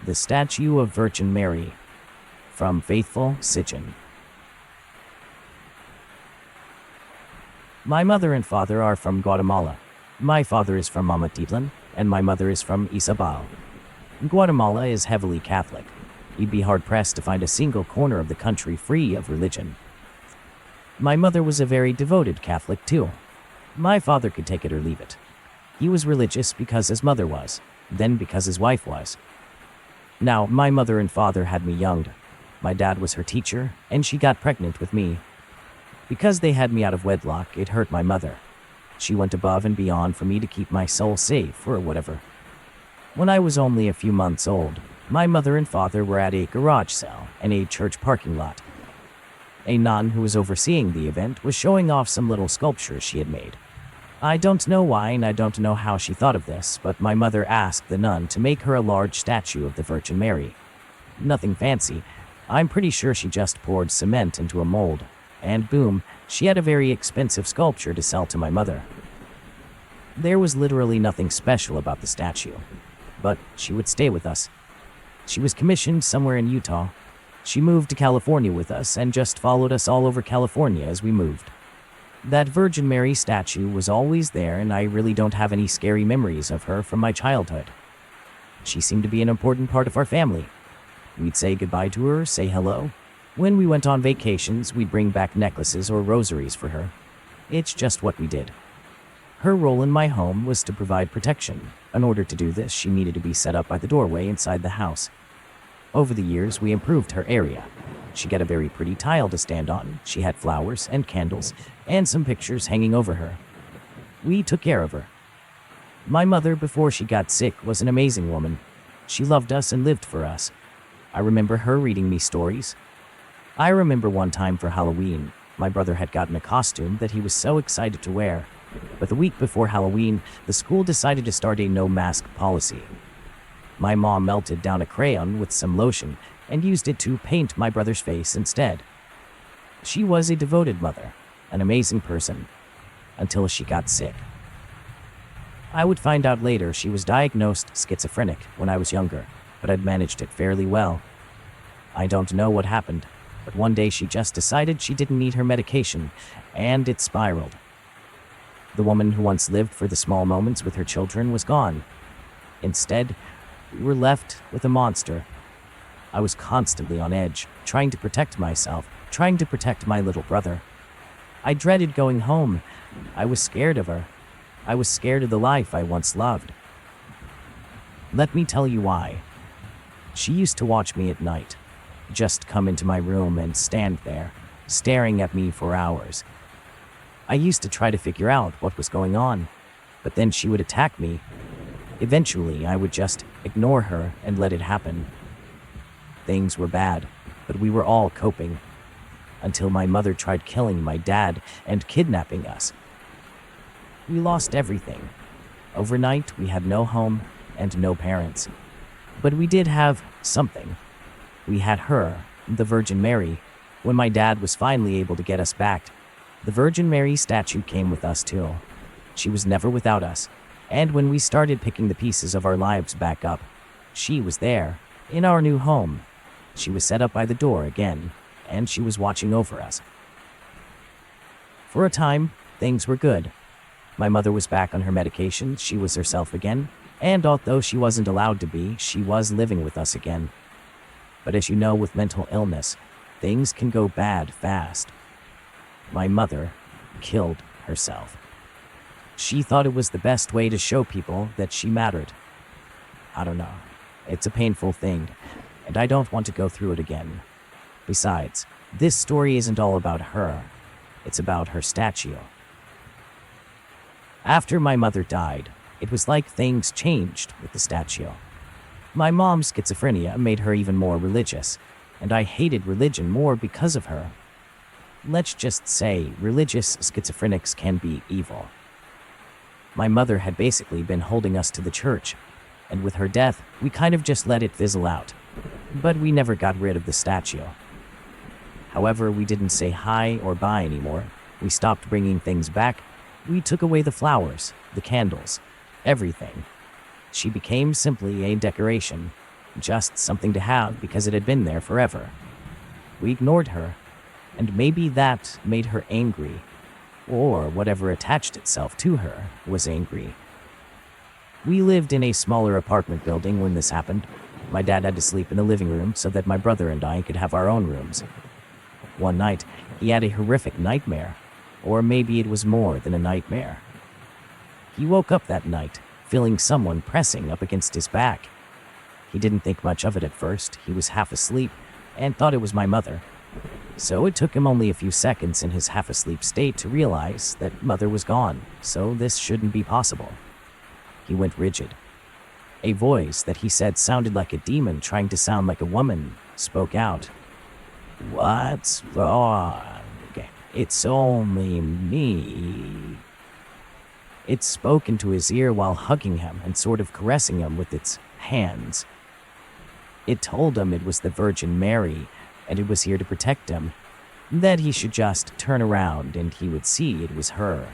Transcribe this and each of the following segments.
The Statue of Virgin Mary, from Faithful Sitchin. My mother and father are from Guatemala. My father is from Mamatitlan, and my mother is from Isabel. Guatemala is heavily Catholic. You'd be hard-pressed to find a single corner of the country free of religion. My mother was a very devoted Catholic too. My father could take it or leave it. He was religious because his mother was, then because his wife was. Now, my mother and father had me young. My dad was her teacher, and she got pregnant with me. Because they had me out of wedlock, it hurt my mother. She went above and beyond for me to keep my soul safe, or whatever. When I was only a few months old, my mother and father were at a garage sale in a church parking lot. A nun who was overseeing the event was showing off some little sculptures she had made. I don't know why and I don't know how she thought of this, but my mother asked the nun to make her a large statue of the Virgin Mary. Nothing fancy. I'm pretty sure she just poured cement into a mold, and boom, she had a very expensive sculpture to sell to my mother. There was literally nothing special about the statue, but she would stay with us. She was commissioned somewhere in Utah. She moved to California with us and just followed us all over California as we moved. That Virgin Mary statue was always there, and I really don't have any scary memories of her from my childhood. She seemed to be an important part of our family. We'd say goodbye to her, say hello. When we went on vacations, we'd bring back necklaces or rosaries for her. It's just what we did. Her role in my home was to provide protection. In order to do this, she needed to be set up by the doorway inside the house. Over the years, we improved her area. She got a very pretty tile to stand on. She had flowers and candles and some pictures hanging over her. We took care of her. My mother, before she got sick, was an amazing woman. She loved us and lived for us. I remember her reading me stories. I remember one time for Halloween, my brother had gotten a costume that he was so excited to wear. But the week before Halloween, the school decided to start a no-mask policy. My mom melted down a crayon with some lotion and used it to paint my brother's face instead. She was a devoted mother, an amazing person, until she got sick. I would find out later she was diagnosed schizophrenic when I was younger, but I'd managed it fairly well. I don't know what happened, but one day she just decided she didn't need her medication, and it spiraled. The woman who once lived for the small moments with her children was gone. Instead, we were left with a monster. I was constantly on edge, trying to protect myself, trying to protect my little brother. I dreaded going home. I was scared of her. I was scared of the life I once loved. Let me tell you why. She used to watch me at night, just come into my room and stand there, staring at me for hours. I used to try to figure out what was going on, but then she would attack me. Eventually, I would just ignore her and let it happen. Things were bad, but we were all coping, until my mother tried killing my dad and kidnapping us. We lost everything. Overnight, we had no home and no parents. But we did have something. We had her, the Virgin Mary. When my dad was finally able to get us back, the Virgin Mary statue came with us too. She was never without us. And when we started picking the pieces of our lives back up, she was there, in our new home. She was set up by the door again, and she was watching over us. For a time, things were good. My mother was back on her medication, she was herself again, and although she wasn't allowed to be, she was living with us again. But as you know, with mental illness, things can go bad fast. My mother killed herself. She thought it was the best way to show people that she mattered. I don't know. It's a painful thing, and I don't want to go through it again. Besides, this story isn't all about her. It's about her statue. After my mother died, it was like things changed with the statue. My mom's schizophrenia made her even more religious, and I hated religion more because of her. Let's just say religious schizophrenics can be evil. My mother had basically been holding us to the church, and with her death, we kind of just let it fizzle out. But we never got rid of the statue. However, we didn't say hi or bye anymore. We stopped bringing things back. We took away the flowers, the candles, everything. She became simply a decoration. just something to have because it had been there forever. We ignored her, and maybe that made her angry, or whatever attached itself to her was angry. We lived in a smaller apartment building when this happened. My dad had to sleep in the living room so that my brother and I could have our own rooms. One night, he had a horrific nightmare, or maybe it was more than a nightmare. He woke up that night, feeling someone pressing up against his back. He didn't think much of it at first. He was half asleep and thought it was my mother. So it took him only a few seconds in his half-asleep state to realize that mother was gone, so this shouldn't be possible. He went rigid. A voice that he said sounded like a demon trying to sound like a woman spoke out. "What's wrong? It's only me." It spoke into his ear while hugging him and sort of caressing him with its hands. It told him it was the Virgin Mary, and it was here to protect him, that he should just turn around and he would see it was her.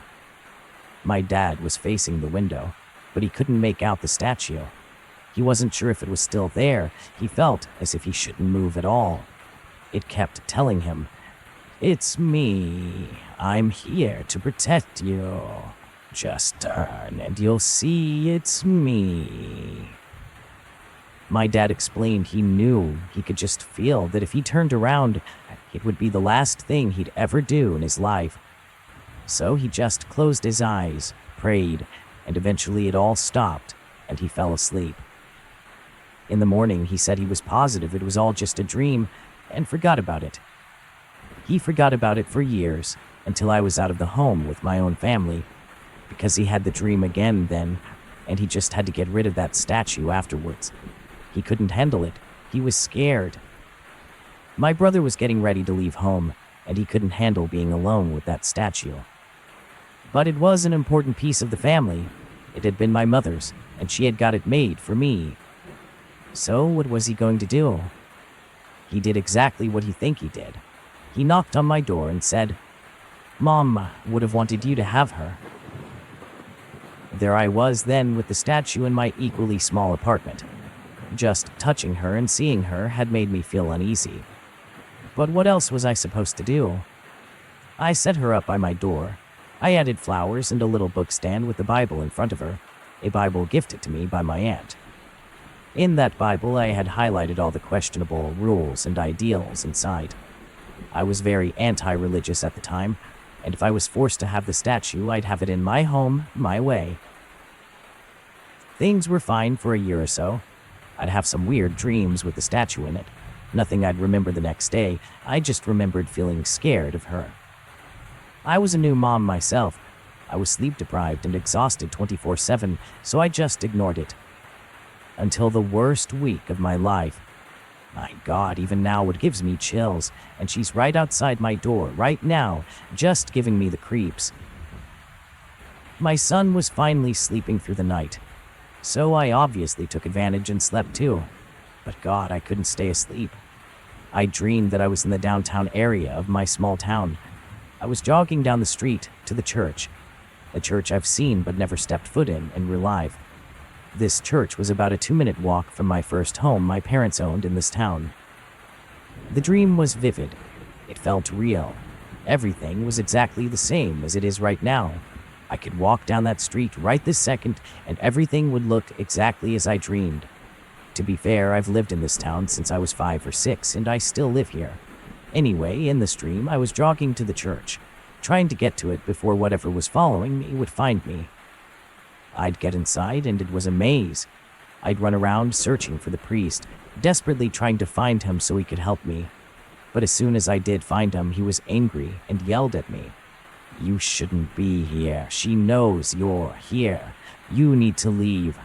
My dad was facing the window, but he couldn't make out the statue. He wasn't sure if it was still there. He felt as if he shouldn't move at all. It kept telling him, "It's me. I'm here to protect you. Just turn and you'll see it's me." My dad explained he knew he could just feel that if he turned around, it would be the last thing he'd ever do in his life. So he just closed his eyes, prayed, and eventually it all stopped, and he fell asleep. In the morning, he said he was positive it was all just a dream, and forgot about it. He forgot about it for years, until I was out of the home with my own family, because he had the dream again then, and he just had to get rid of that statue afterwards. He couldn't handle it. He was scared. My brother was getting ready to leave home, and he couldn't handle being alone with that statue. But it was an important piece of the family. It had been my mother's, and she had got it made for me. So what was he going to do? He did exactly what he think he did. He knocked on my door and said, "Mom would have wanted you to have her." There I was then with the statue in my equally small apartment. Just touching her and seeing her had made me feel uneasy. But what else was I supposed to do? I set her up by my door. I added flowers and a little book stand with the Bible in front of her, a Bible gifted to me by my aunt. In that Bible, I had highlighted all the questionable rules and ideals inside. I was very anti-religious at the time, and if I was forced to have the statue, I'd have it in my home, my way. Things were fine for a year or so. I'd have some weird dreams with the statue in it. Nothing I'd remember the next day. I just remembered feeling scared of her. I was a new mom myself. I was sleep-deprived and exhausted 24/7, so I just ignored it. Until the worst week of my life. My God, even now it gives me chills, and she's right outside my door right now, just giving me the creeps. My son was finally sleeping through the night, so I obviously took advantage and slept too. But God, I couldn't stay asleep. I dreamed that I was in the downtown area of my small town. I was jogging down the street to the church, a church I've seen but never stepped foot in real life. This church was about a 2-minute walk from my first home my parents owned in this town. The dream was vivid. It felt real. Everything was exactly the same as it is right now. I could walk down that street right this second, and everything would look exactly as I dreamed. To be fair, I've lived in this town since I was 5 or 6, and I still live here. Anyway, in this dream, I was jogging to the church, trying to get to it before whatever was following me would find me. I'd get inside, and it was a maze. I'd run around searching for the priest, desperately trying to find him so he could help me. But as soon as I did find him, he was angry and yelled at me. "You shouldn't be here. She knows you're here. You need to leave."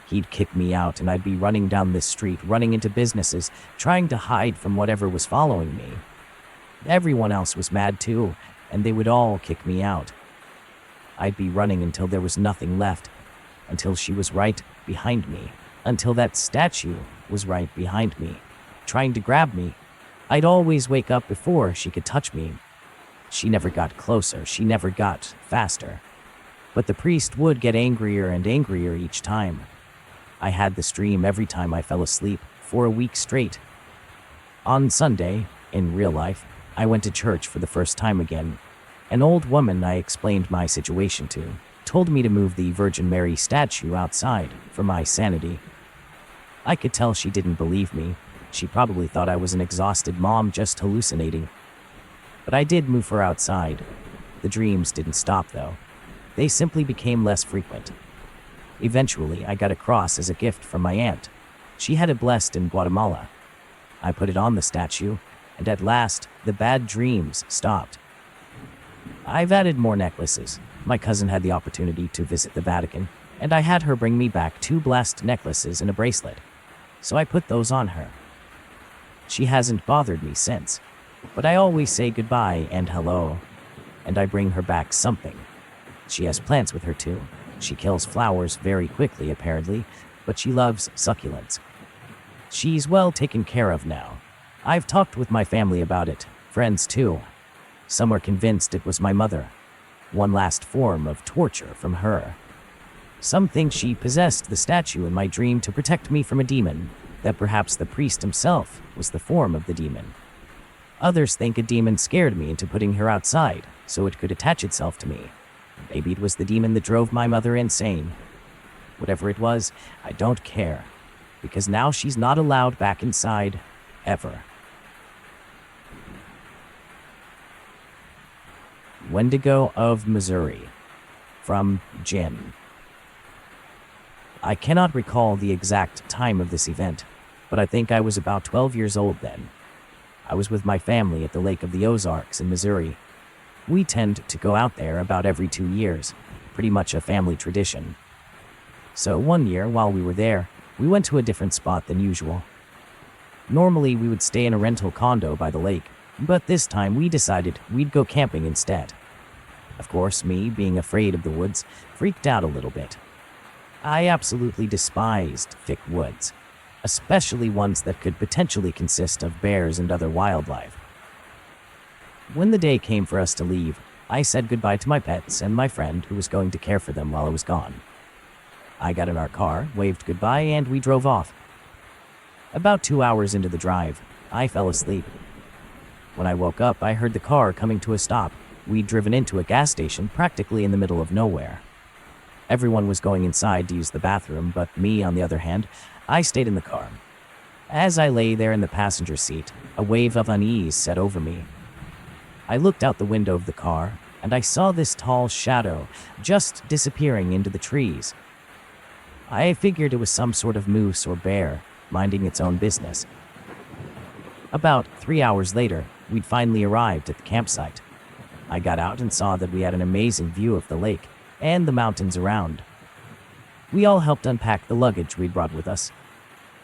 He'd kick me out, and I'd be running down this street, running into businesses, trying to hide from whatever was following me. Everyone else was mad too, and they would all kick me out. I'd be running until there was nothing left, until she was right behind me, until that statue was right behind me, trying to grab me. I'd always wake up before she could touch me. She never got closer, she never got faster. But the priest would get angrier and angrier each time. I had this dream every time I fell asleep for a week straight. On Sunday, in real life, I went to church for the first time again. An old woman I explained my situation to told me to move the Virgin Mary statue outside for my sanity. I could tell she didn't believe me. She probably thought I was an exhausted mom just hallucinating. But I did move her outside. The dreams didn't stop, though. They simply became less frequent. Eventually, I got a cross as a gift from my aunt. She had it blessed in Guatemala. I put it on the statue, and at last, the bad dreams stopped. I've added more necklaces. My cousin had the opportunity to visit the Vatican, and I had her bring me back 2 blessed necklaces and a bracelet. So I put those on her. She hasn't bothered me since, but I always say goodbye and hello, and I bring her back something. She has plants with her too. She kills flowers very quickly, apparently, but she loves succulents. She's well taken care of now. I've talked with my family about it, friends too. Some are convinced it was my mother. One last form of torture from her. Some think she possessed the statue in my dream to protect me from a demon, that perhaps the priest himself was the form of the demon. Others think a demon scared me into putting her outside, so it could attach itself to me. Maybe it was the demon that drove my mother insane. Whatever it was, I don't care, because now she's not allowed back inside, ever. Wendigo of Missouri, from Jim. I cannot recall the exact time of this event, but I think I was about 12 years old then. I was with my family at the Lake of the Ozarks in Missouri. We tend to go out there about every 2 years, pretty much a family tradition. So one year, while we were there, we went to a different spot than usual. Normally, we would stay in a rental condo by the lake, but this time we decided we'd go camping instead. Of course, me, being afraid of the woods, freaked out a little bit. I absolutely despised thick woods, especially ones that could potentially consist of bears and other wildlife. When the day came for us to leave, I said goodbye to my pets and my friend who was going to care for them while I was gone. I got in our car, waved goodbye, and we drove off. About 2 hours into the drive, I fell asleep. When I woke up, I heard the car coming to a stop. We'd driven into a gas station practically in the middle of nowhere. Everyone was going inside to use the bathroom, but me, on the other hand, I stayed in the car. As I lay there in the passenger seat, a wave of unease set over me. I looked out the window of the car, and I saw this tall shadow just disappearing into the trees. I figured it was some sort of moose or bear, minding its own business. About 3 hours later, we'd finally arrived at the campsite. I got out and saw that we had an amazing view of the lake and the mountains around. We all helped unpack the luggage we'd brought with us.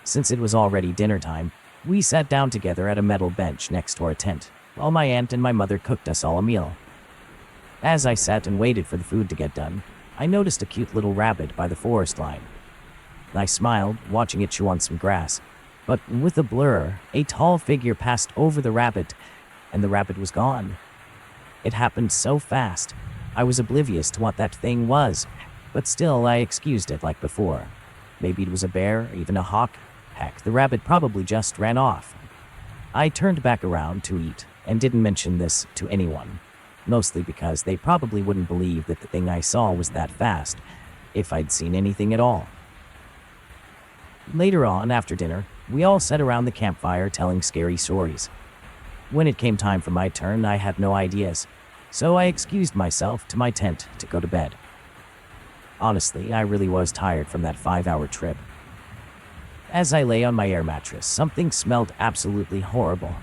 Since it was already dinner time, we sat down together at a metal bench next to our tent, while my aunt and my mother cooked us all a meal. As I sat and waited for the food to get done, I noticed a cute little rabbit by the forest line. I smiled, watching it chew on some grass, but with a blur, a tall figure passed over the rabbit, and the rabbit was gone. It happened so fast, I was oblivious to what that thing was, but still I excused it like before. Maybe it was a bear, even a hawk. Heck, the rabbit probably just ran off. I turned back around to eat and didn't mention this to anyone, mostly because they probably wouldn't believe that the thing I saw was that fast, if I'd seen anything at all. Later on, after dinner, we all sat around the campfire telling scary stories. When it came time for my turn, I had no ideas, so I excused myself to my tent to go to bed. Honestly, I really was tired from that 5-hour trip. As I lay on my air mattress, something smelled absolutely horrible.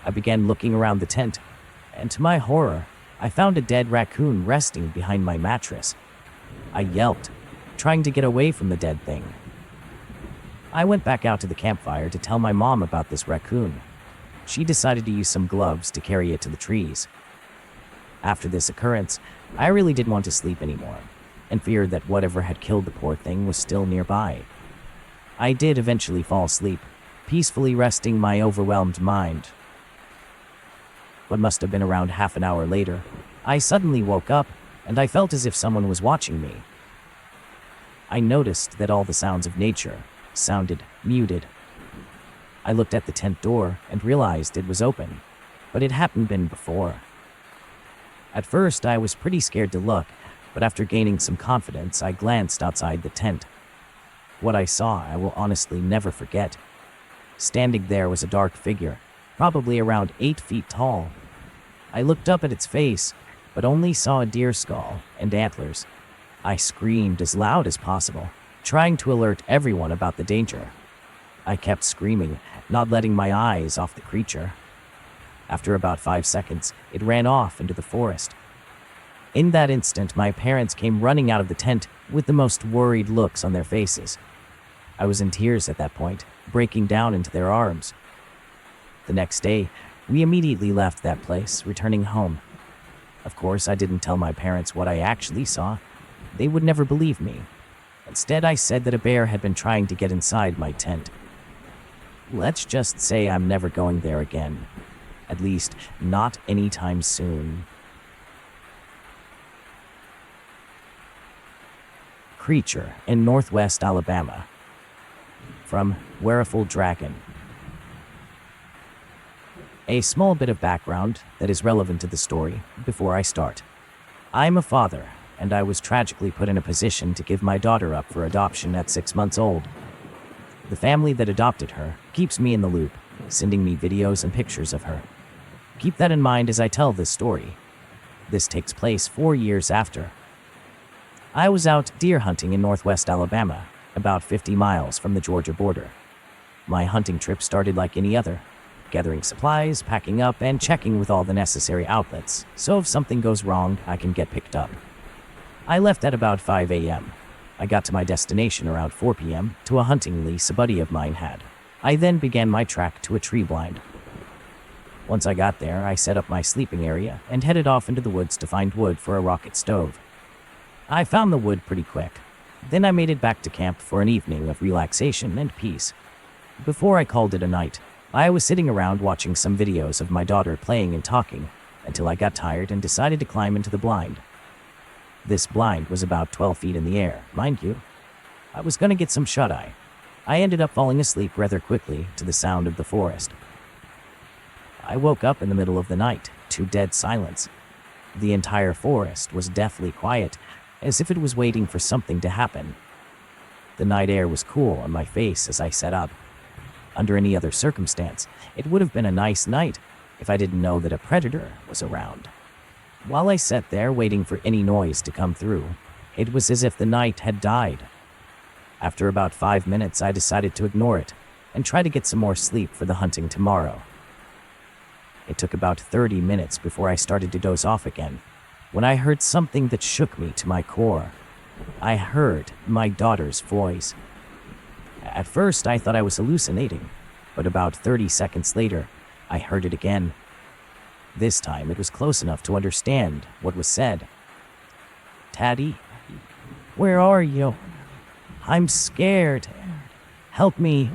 I began looking around the tent, and to my horror, I found a dead raccoon resting behind my mattress. I yelped, trying to get away from the dead thing. I went back out to the campfire to tell my mom about this raccoon. She decided to use some gloves to carry it to the trees. After this occurrence, I really didn't want to sleep anymore, and feared that whatever had killed the poor thing was still nearby. I did eventually fall asleep, peacefully resting my overwhelmed mind. What must have been around half an hour later, I suddenly woke up, and I felt as if someone was watching me. I noticed that all the sounds of nature sounded muted. I looked at the tent door and realized it was open, but it hadn't been before. At first, I was pretty scared to look, but after gaining some confidence, I glanced outside the tent. What I saw, I will honestly never forget. Standing there was a dark figure, probably around 8 feet tall. I looked up at its face, but only saw a deer skull and antlers. I screamed as loud as possible, trying to alert everyone about the danger. I kept screaming, not letting my eyes off the creature. After about 5 seconds, it ran off into the forest. In that instant, my parents came running out of the tent with the most worried looks on their faces. I was in tears at that point, breaking down into their arms. The next day, we immediately left that place, returning home. Of course, I didn't tell my parents what I actually saw. They would never believe me. Instead, I said that a bear had been trying to get inside my tent. Let's just say I'm never going there again. At least, not anytime soon. Creature in Northwest Alabama. From Werewolf Dragon. A small bit of background that is relevant to the story before I start. I'm a father, and I was tragically put in a position to give my daughter up for adoption at 6 months old. The family that adopted her keeps me in the loop, sending me videos and pictures of her. Keep that in mind as I tell this story. This takes place 4 years after. I was out deer hunting in Northwest Alabama, about 50 miles from the Georgia border. My hunting trip started like any other, gathering supplies, packing up, and checking with all the necessary outlets, so if something goes wrong, I can get picked up. I left at about 5 a.m. I got to my destination around 4 p.m. to a hunting lease a buddy of mine had. I then began my trek to a tree blind. Once I got there, I set up my sleeping area and headed off into the woods to find wood for a rocket stove. I found the wood pretty quick. Then I made it back to camp for an evening of relaxation and peace. Before I called it a night, I was sitting around watching some videos of my daughter playing and talking until I got tired and decided to climb into the blind. This blind was about 12 feet in the air, mind you. I was going to get some shut-eye. I ended up falling asleep rather quickly to the sound of the forest. I woke up in the middle of the night to dead silence. The entire forest was deathly quiet, as if it was waiting for something to happen. The night air was cool on my face as I sat up. Under any other circumstance, it would have been a nice night if I didn't know that a predator was around. While I sat there waiting for any noise to come through, it was as if the night had died. After about 5 minutes, I decided to ignore it and try to get some more sleep for the hunting tomorrow. It took about 30 minutes before I started to doze off again, when I heard something that shook me to my core. I heard my daughter's voice. At first, I thought I was hallucinating, but about 30 seconds later, I heard it again. This time, it was close enough to understand what was said. "Taddy, where are you? I'm scared. Help me."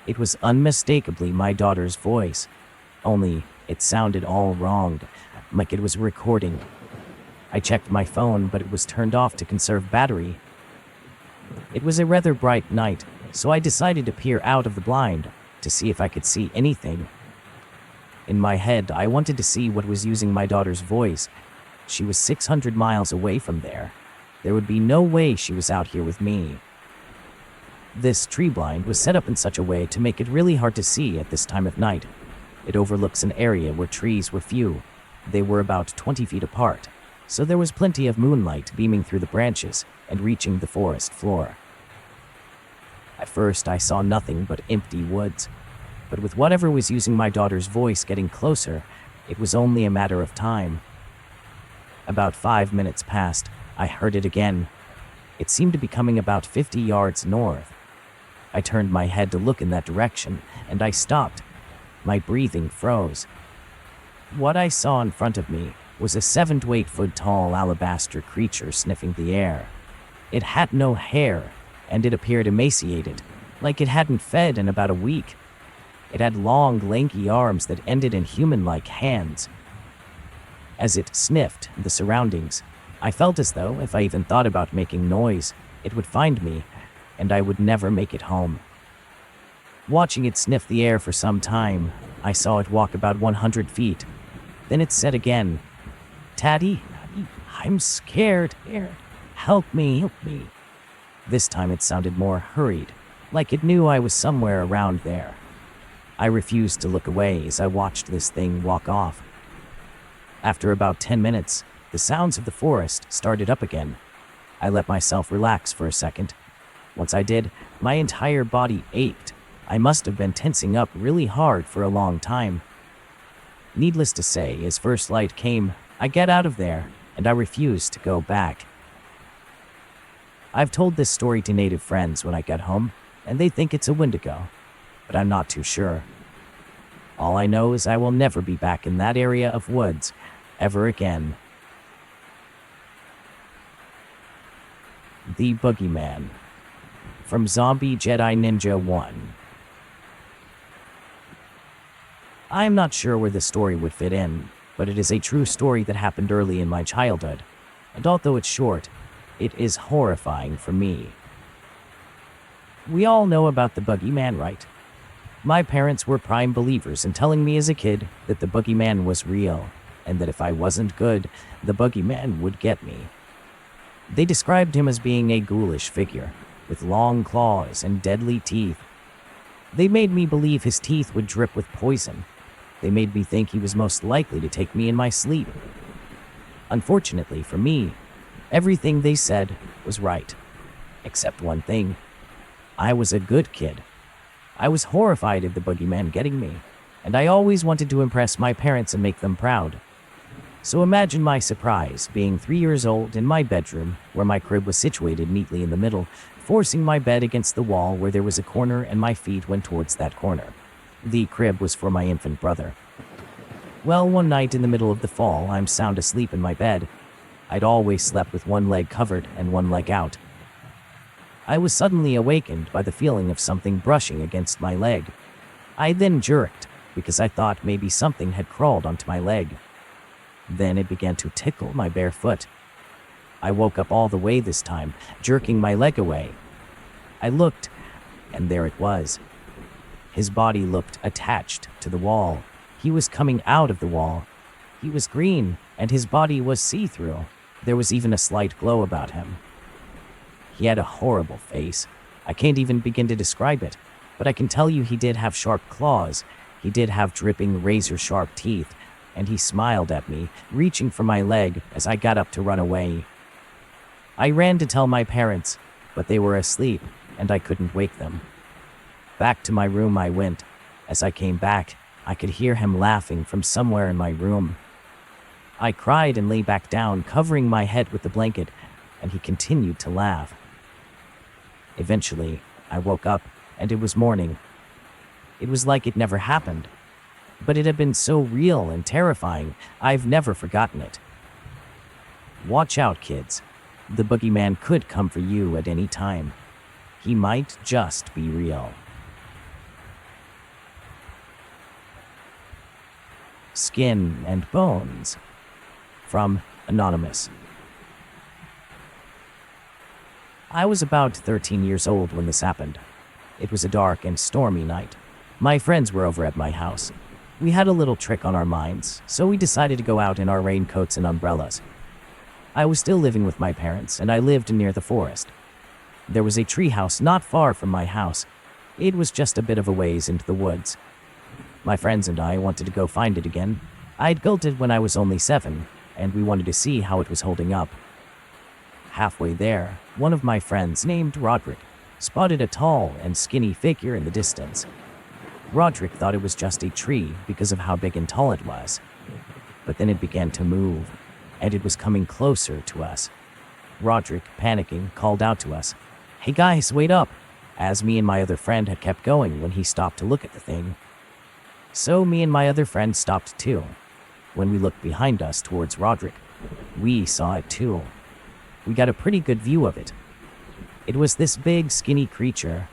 It was unmistakably my daughter's voice, only it sounded all wrong, like it was a recording. I checked my phone, but it was turned off to conserve battery. It was a rather bright night, so I decided to peer out of the blind to see if I could see anything. In my head, I wanted to see what was using my daughter's voice. She was 600 miles away from there. There would be no way she was out here with me. This tree blind was set up in such a way to make it really hard to see at this time of night. It overlooks an area where trees were few. They were about 20 feet apart, so there was plenty of moonlight beaming through the branches and reaching the forest floor. At first, I saw nothing but empty woods, but with whatever was using my daughter's voice getting closer, it was only a matter of time. About 5 minutes passed, I heard it again. It seemed to be coming about 50 yards north. I turned my head to look in that direction, and I stopped. My breathing froze. What I saw in front of me was a 7 to 8 foot tall alabaster creature sniffing the air. It had no hair, and it appeared emaciated, like it hadn't fed in about a week. It had long, lanky arms that ended in human-like hands. As it sniffed the surroundings, I felt as though if I even thought about making noise, it would find me, and I would never make it home. Watching it sniff the air for some time, I saw it walk about 100 feet. Then it said again, "Taddy, I'm scared. Help me, help me." This time it sounded more hurried, like it knew I was somewhere around there. I refused to look away as I watched this thing walk off. After about 10 minutes, the sounds of the forest started up again. I let myself relax for a second. Once I did, my entire body ached. I must have been tensing up really hard for a long time. Needless to say, as first light came, I got out of there, and I refused to go back. I've told this story to native friends when I get home, and they think it's a Wendigo, but I'm not too sure. All I know is I will never be back in that area of woods ever again. The Boogeyman, from Zombie Jedi Ninja 1. I am not sure where this story would fit in, but it is a true story that happened early in my childhood, and although it's short, it is horrifying for me. We all know about the Boogeyman, right? My parents were prime believers in telling me as a kid that the Boogeyman was real, and that if I wasn't good, the Boogeyman would get me. They described him as being a ghoulish figure, with long claws and deadly teeth. They made me believe his teeth would drip with poison. They made me think he was most likely to take me in my sleep. Unfortunately for me, everything they said was right. Except one thing. I was a good kid. I was horrified of the Boogeyman getting me, and I always wanted to impress my parents and make them proud. So imagine my surprise being 3 years old in my bedroom, where my crib was situated neatly in the middle, forcing my bed against the wall where there was a corner and my feet went towards that corner. The crib was for my infant brother. Well, one night in the middle of the fall, I'm sound asleep in my bed. I'd always slept with one leg covered and one leg out. I was suddenly awakened by the feeling of something brushing against my leg. I then jerked, because I thought maybe something had crawled onto my leg. Then it began to tickle my bare foot. I woke up all the way this time, jerking my leg away. I looked, and there it was. His body looked attached to the wall. He was coming out of the wall. He was green, and his body was see-through. There was even a slight glow about him. He had a horrible face. I can't even begin to describe it, but I can tell you he did have sharp claws. He did have dripping razor-sharp teeth, and he smiled at me, reaching for my leg as I got up to run away. I ran to tell my parents, but they were asleep, and I couldn't wake them. Back to my room I went. As I came back, I could hear him laughing from somewhere in my room. I cried and lay back down, covering my head with the blanket, and he continued to laugh. Eventually, I woke up, and it was morning. It was like it never happened. But it had been so real and terrifying, I've never forgotten it. Watch out, kids. The Boogeyman could come for you at any time. He might just be real. Skin and Bones, from Anonymous. I was about 13 years old when this happened. It was a dark and stormy night. My friends were over at my house. We had a little trick on our minds, so we decided to go out in our raincoats and umbrellas. I was still living with my parents, and I lived near the forest. There was a treehouse not far from my house. It was just a bit of a ways into the woods. My friends and I wanted to go find it again. I'd built it when I was only 7, and we wanted to see how it was holding up. Halfway there, one of my friends, named Roderick, spotted a tall and skinny figure in the distance. Roderick thought it was just a tree because of how big and tall it was. But then it began to move, and it was coming closer to us. Roderick, panicking, called out to us, "Hey guys, wait up!" as me and my other friend had kept going when he stopped to look at the thing. So me and my other friend stopped too. When we looked behind us towards Roderick, we saw it too. We got a pretty good view of it. It was this big, skinny creature.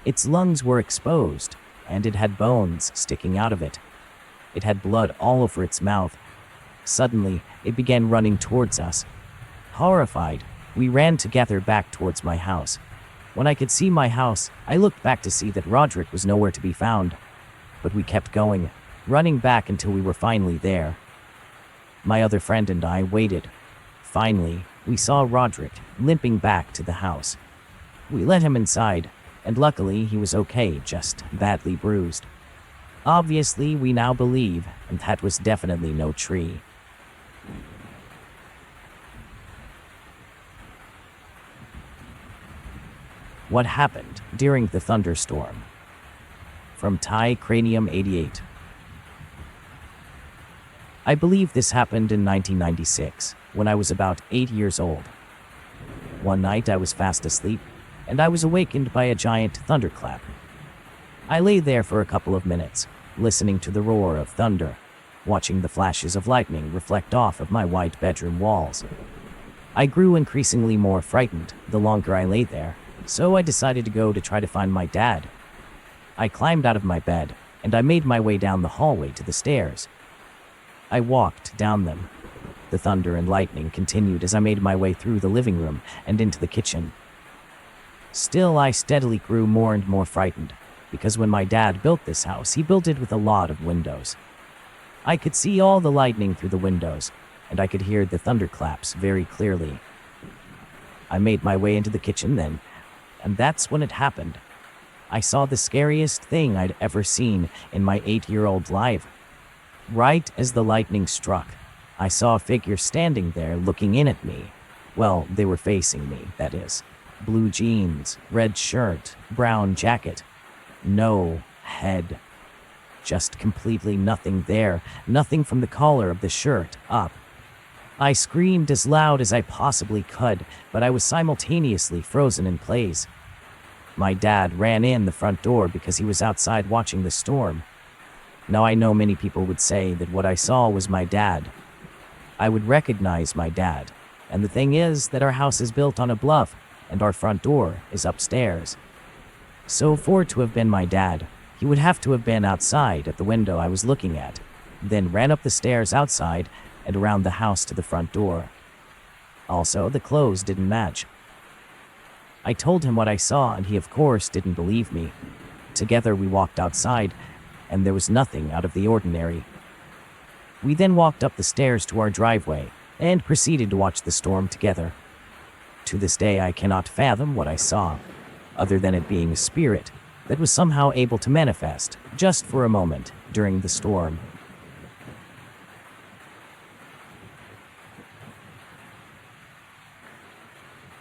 Its lungs were exposed, and it had bones sticking out of it. It had blood all over its mouth. Suddenly, it began running towards us. Horrified, we ran together back towards my house. When I could see my house, I looked back to see that Roderick was nowhere to be found. But we kept going, running back until we were finally there. My other friend and I waited. Finally, we saw Roderick limping back to the house. We let him inside, and luckily he was okay, just badly bruised. Obviously, we now believe that was definitely no tree. What happened during the thunderstorm? From Thai Cranium 88. I believe this happened in 1996, when I was about 8 years old. One night I was fast asleep, and I was awakened by a giant thunderclap. I lay there for a couple of minutes, listening to the roar of thunder, watching the flashes of lightning reflect off of my white bedroom walls. I grew increasingly more frightened the longer I lay there, so I decided to go to try to find my dad. I climbed out of my bed, and I made my way down the hallway to the stairs. I walked down them. The thunder and lightning continued as I made my way through the living room and into the kitchen. Still, I steadily grew more and more frightened, because when my dad built this house, he built it with a lot of windows. I could see all the lightning through the windows, and I could hear the thunderclaps very clearly. I made my way into the kitchen then, and that's when it happened. I saw the scariest thing I'd ever seen in my 8-year-old life. Right as the lightning struck, I saw a figure standing there looking in at me. Well, they were facing me, that is. Blue jeans, red shirt, brown jacket. No head. Just completely nothing there, nothing from the collar of the shirt up. I screamed as loud as I possibly could, but I was simultaneously frozen in place. My dad ran in the front door because he was outside watching the storm. Now I know many people would say that what I saw was my dad. I would recognize my dad, and the thing is that our house is built on a bluff, and our front door is upstairs. So for it to have been my dad, he would have to have been outside at the window I was looking at, then ran up the stairs outside and around the house to the front door. Also, the clothes didn't match. I told him what I saw, and he of course didn't believe me. Together we walked outside, and there was nothing out of the ordinary. We then walked up the stairs to our driveway and proceeded to watch the storm together. To this day, I cannot fathom what I saw, other than it being a spirit that was somehow able to manifest just for a moment during the storm.